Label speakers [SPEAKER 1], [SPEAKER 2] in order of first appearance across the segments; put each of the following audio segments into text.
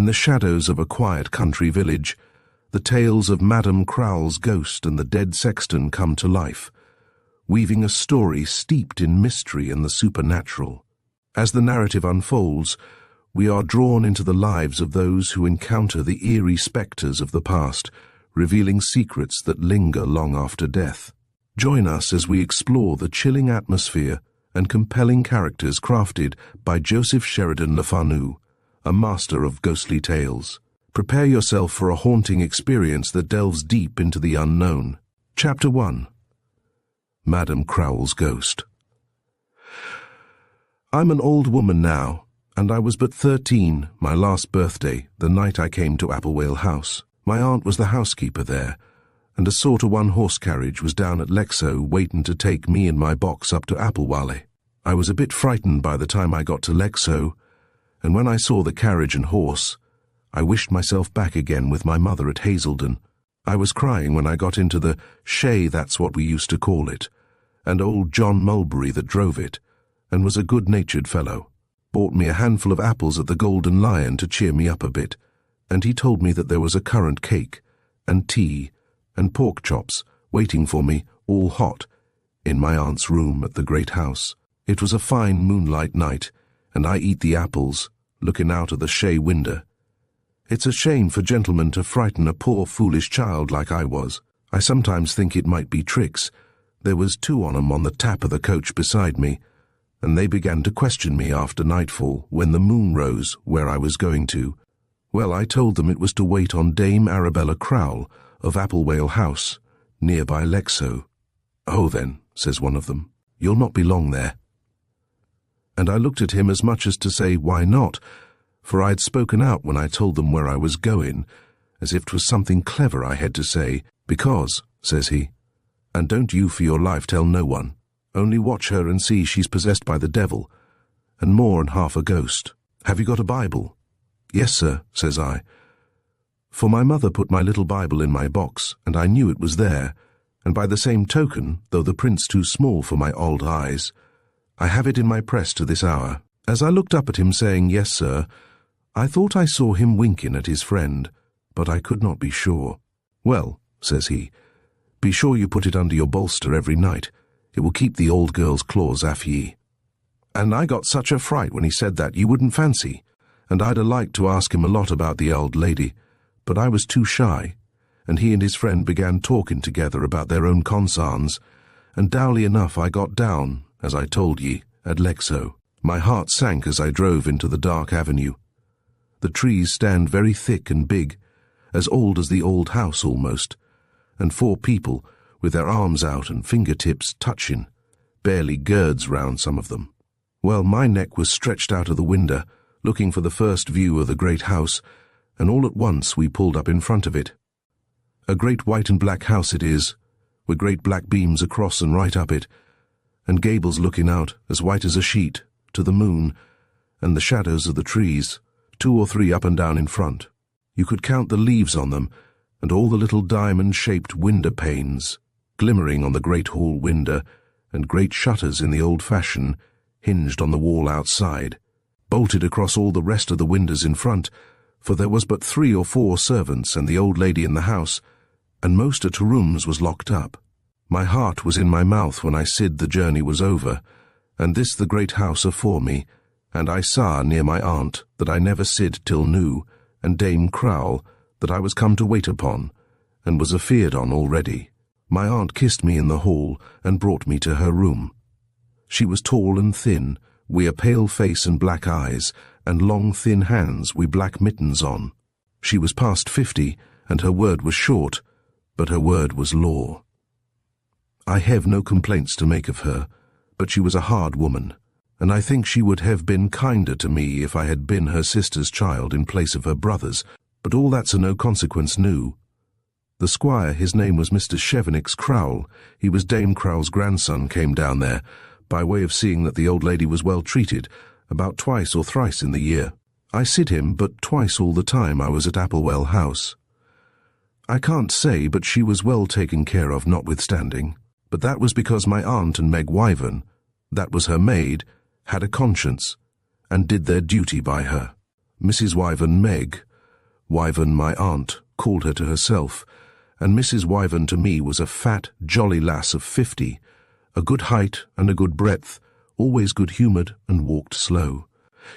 [SPEAKER 1] In the shadows of a quiet country village, the tales of Madam Crowl's ghost and the Dead Sexton come to life, weaving a story steeped in mystery and the supernatural. As the narrative unfolds, we are drawn into the lives of those who encounter the eerie specters of the past, revealing secrets that linger long after death. Join us as we explore the chilling atmosphere and compelling characters crafted by Joseph Sheridan Fanu, a master of ghostly tales. Prepare yourself for a haunting experience that delves deep into the unknown. Chapter 1. Madam Crowl's Ghost. I'm an old woman now, and I was but 13, my last birthday, the night I came to Applewale House. My aunt was the housekeeper there, and a sort of one-horse carriage was down at Lexo waiting to take me and my box up to Applewale. I was a bit frightened by the time I got to Lexo, and when I saw the carriage and horse, I wished myself back again with my mother at Hazelden. I was crying when I got into the shay, that's what we used to call it, and old John Mulberry that drove it, and was a good-natured fellow, bought me a handful of apples at the Golden Lion to cheer me up a bit, and he told me that there was a currant cake, and tea, and pork chops waiting for me, all hot, in my aunt's room at the great house. It was a fine moonlight night, and I eat the apples, looking out of the shay window. It's a shame for gentlemen to frighten a poor foolish child like I was. I sometimes think it might be tricks. There was 2 on 'em on the tap of the coach beside me, and they began to question me after nightfall when the moon rose where I was going to. Well, I told them it was to wait on Dame Arabella Crowl of Applewale House, nearby Lexo. "Oh then," says one of them, "you'll not be long there." And I looked at him as much as to say, why not? For I'd spoken out when I told them where I was going, as if 'twas something clever I had to say. "Because," says he, "and don't you for your life tell no one. Only watch her and see she's possessed by the devil, and more 'n half a ghost. Have you got a Bible?" "Yes, sir," says I. For my mother put my little Bible in my box, and I knew it was there, and by the same token, though the print's too small for my old eyes, I have it in my press to this hour. As I looked up at him saying, "Yes, sir," I thought I saw him winking at his friend, but I could not be sure. "Well," says he, "be sure you put it under your bolster every night. It will keep the old girl's claws aff ye." And I got such a fright when he said that you wouldn't fancy, and I'd a liked to ask him a lot about the old lady, but I was too shy, and he and his friend began talking together about their own consarns, and dowly enough I got down, as I told ye, at Lexo. My heart sank as I drove into the dark avenue. The trees stand very thick and big, as old as the old house almost, and 4 people, with their arms out and fingertips touching, barely girds round some of them. Well, my neck was stretched out of the window, looking for the first view of the great house, and all at once we pulled up in front of it. A great white and black house it is, with great black beams across and right up it, and gables looking out, as white as a sheet, to the moon, and the shadows of the trees, 2 or 3 up and down in front. You could count the leaves on them, and all the little diamond-shaped window panes, glimmering on the great hall window, and great shutters in the old fashion, hinged on the wall outside, bolted across all the rest of the windows in front, for there was but 3 or 4 servants and the old lady in the house, and most at her rooms was locked up. My heart was in my mouth when I said the journey was over, and this the great house afore me, and I saw near my aunt that I never sid till knew, and Dame Crowl that I was come to wait upon, and was afeard on already. My aunt kissed me in the hall and brought me to her room. She was tall and thin, wi' a pale face and black eyes, and long thin hands wi' black mittens on. She was past 50, and her word was short, but her word was law. I have no complaints to make of her, but she was a hard woman, and I think she would have been kinder to me if I had been her sister's child in place of her brother's, but all that's of no consequence new. The squire, his name was Mr. Chevenix Crowl, he was Dame Crowl's grandson, came down there, by way of seeing that the old lady was well treated, about 2 or 3 in the year. I sid him but 2 all the time I was at Applewale House. I can't say but she was well taken care of notwithstanding, but that was because my aunt and Meg Wyvern, that was her maid, had a conscience, and did their duty by her. Mrs. Wyvern Meg Wyvern, my aunt, called her to herself, and Mrs. Wyvern to me was a fat, jolly lass of 50, a good height and a good breadth, always good-humoured and walked slow.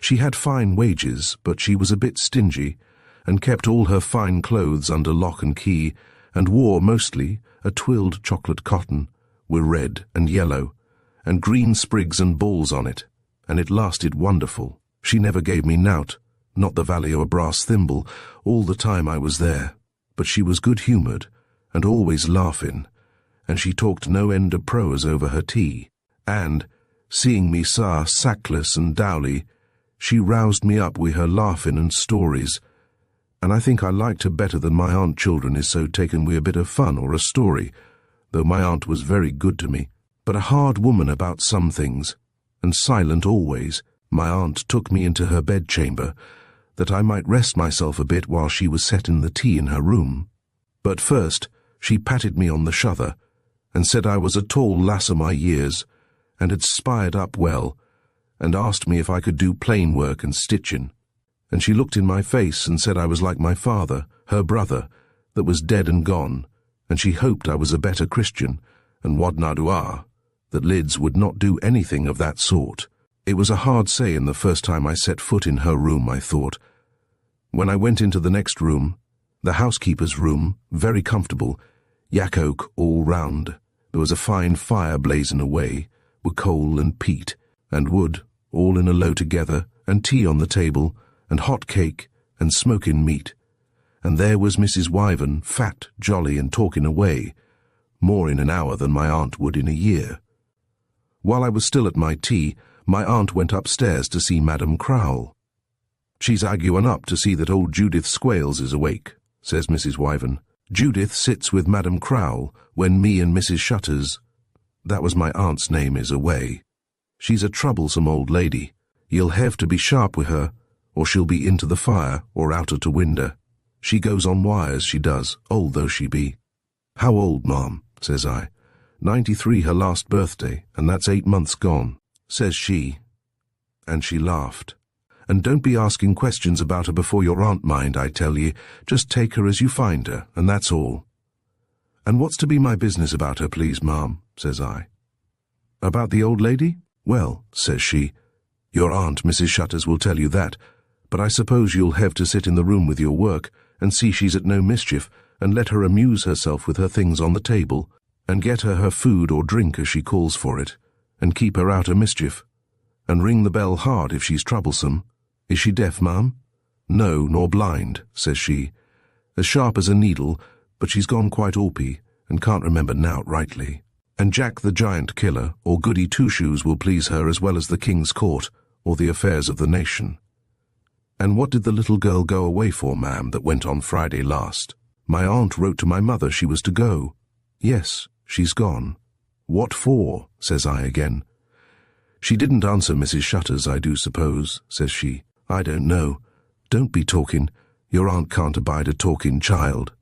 [SPEAKER 1] She had fine wages, but she was a bit stingy, and kept all her fine clothes under lock and key, and wore mostly a twilled chocolate cotton, with red and yellow, and green sprigs and balls on it, and it lasted wonderful. She never gave me nout, not the value of a brass thimble, all the time I was there, but she was good-humoured, and always laughing, and she talked no end of prose over her tea, and, seeing me sackless and dowly, she roused me up with her laughing and stories, and I think I liked her better than my aunt children is so taken with a bit of fun or a story, though my aunt was very good to me, but a hard woman about some things, and silent always. My aunt took me into her bedchamber, that I might rest myself a bit while she was setting the tea in her room. But first she patted me on the shoulder, and said I was a tall lass o' my years, and had spired up well, and asked me if I could do plain work and stitching. And she looked in my face and said I was like my father, her brother, that was dead and gone, and she hoped I was a better Christian, and wad na do that Lids would not do anything of that sort. It was a hard saying the first time I set foot in her room, I thought. When I went into the next room, the housekeeper's room, very comfortable, yak oak all round, there was a fine fire blazing away, with coal and peat, and wood, all in a low together, and tea on the table, and hot cake, and smoking meat. And there was Mrs. Wyvern, fat, jolly, and talking away, more in an hour than my aunt would in a year. While I was still at my tea, my aunt went upstairs to see Madam Crowl. She's arguing up to see that old Judith Squales is awake, says Mrs. Wyvern. Judith sits with Madam Crowl when me and Mrs. Shutters, that was my aunt's name, is away. She's a troublesome old lady. You'll have to be sharp with her, or she'll be into the fire or out at a window. She goes on wires, she does, old though she be. How old, ma'am? Says I. 93 her last birthday, and that's 8 months gone, says she. And she laughed. And don't be asking questions about her before your aunt, mind, I tell ye. Just take her as you find her, and that's all. And what's to be my business about her, please, ma'am, says I. About the old lady? Well, says she, your aunt, Mrs. Shutters, will tell you that, but I suppose you'll have to sit in the room with your work, and see she's at no mischief, and let her amuse herself with her things on the table, and get her food or drink as she calls for it, and keep her out of mischief, and ring the bell hard if she's troublesome. Is she deaf, ma'am? No, nor blind, says she, as sharp as a needle, but she's gone quite awpy, and can't remember nowt rightly. And Jack the Giant Killer, or Goody Two-Shoes, will please her as well as the King's Court, or the affairs of the nation. And what did the little girl go away for, ma'am, that went on Friday last? My aunt wrote to my mother she was to go. Yes, she's gone. What for? Says I again. She didn't answer Mrs. Shutters, I do suppose, says she. I don't know. Don't be talking. Your aunt can't abide a talking child.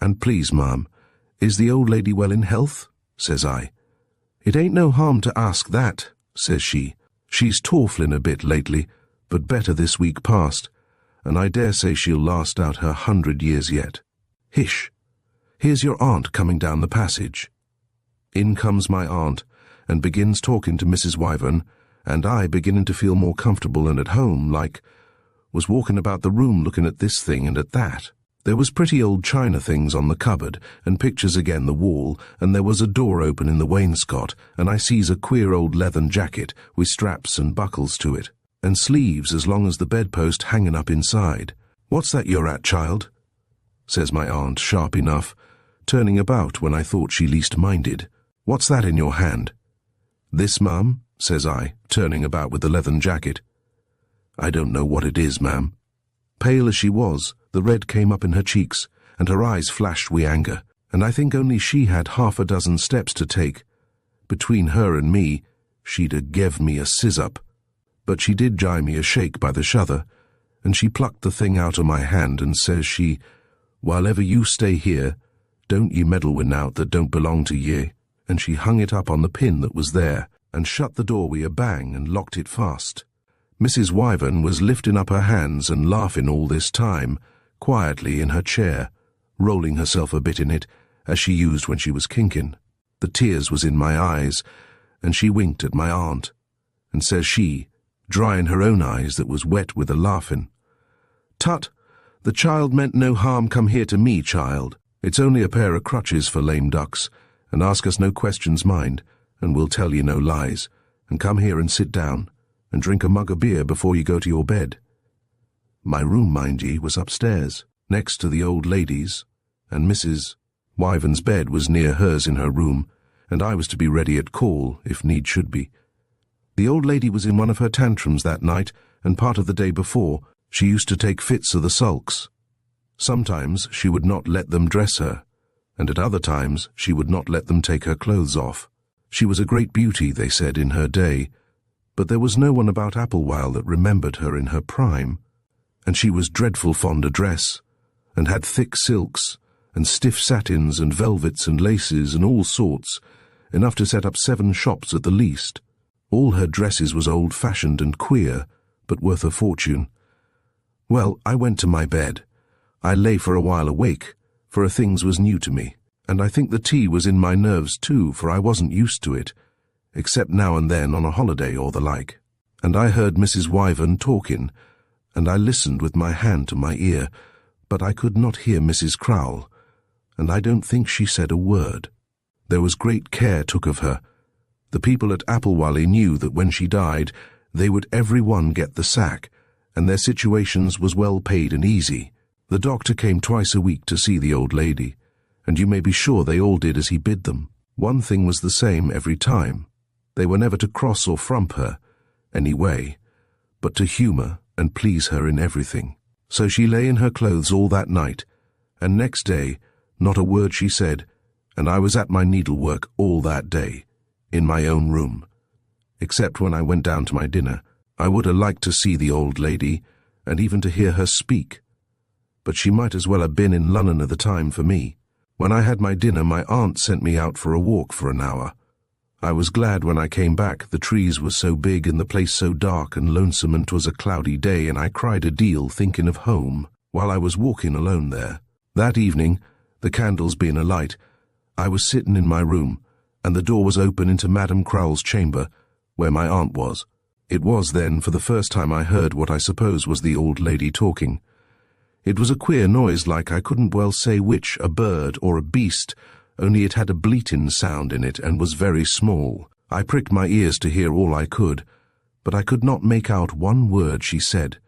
[SPEAKER 1] And please, ma'am, is the old lady well in health? Says I. It ain't no harm to ask that, says she. She's torflin a bit lately, but better this week past, and I dare say she'll last out her 100 years yet. Hish! Here's your aunt coming down the passage. In comes my aunt, and begins talking to Mrs. Wyvern, and I, beginning to feel more comfortable and at home, like, was walking about the room looking at this thing and at that. There was pretty old china things on the cupboard, and pictures again the wall, and there was a door open in the wainscot, and I sees a queer old leathern jacket with straps and buckles to it, and sleeves as long as the bedpost hanging up inside. What's that you're at, child? Says my aunt, sharp enough, turning about when I thought she least minded. What's that in your hand? This, ma'am, says I, turning about with the leathern jacket. I don't know what it is, ma'am. Pale as she was, the red came up in her cheeks, and her eyes flashed wi' anger, and I think only she had 6 steps to take. Between her and me, she'd a gev me a sizz-up, but she did gie me a shake by the shuther, and she plucked the thing out of my hand, and says she, While ever you stay here, don't ye meddle wi' nowt that don't belong to ye, and she hung it up on the pin that was there, and shut the door wi' a bang and locked it fast. Mrs. Wyvern was lifting up her hands and laughing all this time, quietly in her chair, rolling herself a bit in it, as she used when she was kinkin'. The tears was in my eyes, and she winked at my aunt, and says she, dryin' her own eyes that was wet with a laughin', "Tut, the child meant no harm come here to me, child. It's only a pair of crutches for lame ducks, and ask us no questions, mind, and we'll tell you no lies, and come here and sit down, and drink a mug of beer before you go to your bed." My room, mind ye, was upstairs, next to the old lady's, and Mrs. Wyvern's bed was near hers in her room, and I was to be ready at call, if need should be. The old lady was in one of her tantrums that night, and part of the day before, she used to take fits of the sulks. Sometimes she would not let them dress her, and at other times she would not let them take her clothes off. She was a great beauty, they said, in her day, but there was no one about Applewhile that remembered her in her prime, and she was dreadful fond of dress, and had thick silks, and stiff satins and velvets and laces and all sorts, enough to set up 7 shops at the least. All her dresses was old-fashioned and queer, but worth a fortune. Well, I went to my bed. I lay for a while awake, for a things was new to me, and I think the tea was in my nerves too, for I wasn't used to it, except now and then on a holiday or the like. And I heard Mrs. Wyvern talking, and I listened with my hand to my ear, but I could not hear Mrs. Crowl, and I don't think she said a word. There was great care took of her. The people at Applewhile knew that when she died, they would every one get the sack, and their situations was well paid and easy. The doctor came twice a week to see the old lady, and you may be sure they all did as he bid them. One thing was the same every time. They were never to cross or frump her, any way, but to humour and please her in everything. So she lay in her clothes all that night, and next day not a word she said, and I was at my needlework all that day, in my own room. Except when I went down to my dinner, I would have liked to see the old lady, and even to hear her speak. But she might as well have been in London at the time for me. When I had my dinner, my aunt sent me out for a walk for an hour. I was glad when I came back. The trees were so big and the place so dark and lonesome, and 'twas a cloudy day, and I cried a deal thinking of home while I was walking alone there. That evening, the candles being alight, I was sitting in my room, and the door was open into Madam Crowl's chamber, where my aunt was. It was then for the first time I heard what I suppose was the old lady talking. It was a queer noise, like I couldn't well say which, a bird or a beast, only it had a bleatin' sound in it and was very small. I pricked my ears to hear all I could, but I could not make out one word she said.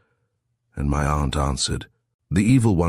[SPEAKER 1] And my aunt answered, "The evil one